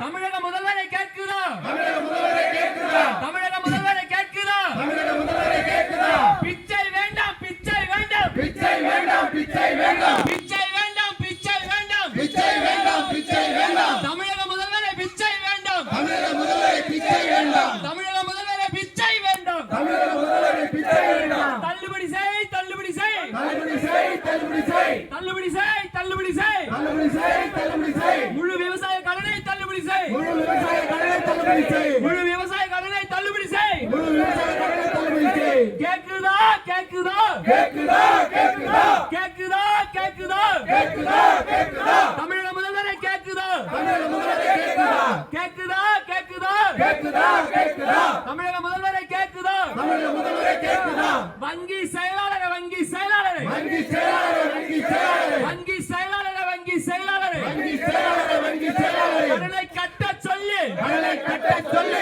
தமிழக முதல்வரை கேட்குதா? தமிழக முதல்வரை கேட்குதா? தமிழக முதல்வரை கேட்குதா? தமிழக முதல்வரை கேட்குதா? பிச்சை வேண்டாம், பிச்சை வேண்டாம், பிச்சை வேண்டாம், பிச்சை வேண்டாம், பிச்சை வேண்டாம், பிச்சை வேண்டாம், பிச்சை வேண்டாம், பிச்சை வேண்டாம். தமிழக முதல்வரை பிச்சை வேண்டாம், தமிழக முதல்வரை பிச்சை வேண்டாம், தமிழக முதல்வரை பிச்சை வேண்டாம், தமிழக முதல்வரை பிச்சை வேண்டாம். தள்ளுபடி செய், தள்ளுபடி செய், தள்ளுபடி செய், தள்ளுபடி செய், தள்ளுபடி செய், தள்ளுபடி செய், தள்ளுபடி செய், தள்ளுபடி செய். முழு விவசாய கடனை தள்ளுபடி செய், முழு விவசாய கடனை தள்ளுபடி செய், முழு விவசாய கடனை தள்ளுபடி செய். முழு விவசாய கடனை தள்ளுபடி செய். கேக்குதா? கேக்குதா? கேட்குதா? கேட்குதா? கேக்குதா? கேக்குதா? கேட்குதா? கேட்குதா? தமிழக முதல்வரை கேக்குதா? தமிழக முதல்வரை கேட்குதா? கேக்குதா? கேக்குதா? கேட்குதா? கேட்குதா? தமிழக முதல்வரை கேக்குதா? தமிழக முதல்வரை கேட்குதா? வங்கி செயலாளரை, வங்கி செயலாளரை, வங்கி செயலாளர், வங்கி செயலாளர், வங்கி செயலாளரை, வங்கி செயலாளரை வங்கி செயலாளர், வங்கி செயலாளர். கடனை கட்ட சொல்லி, கடனை கட்டச் சொல்லி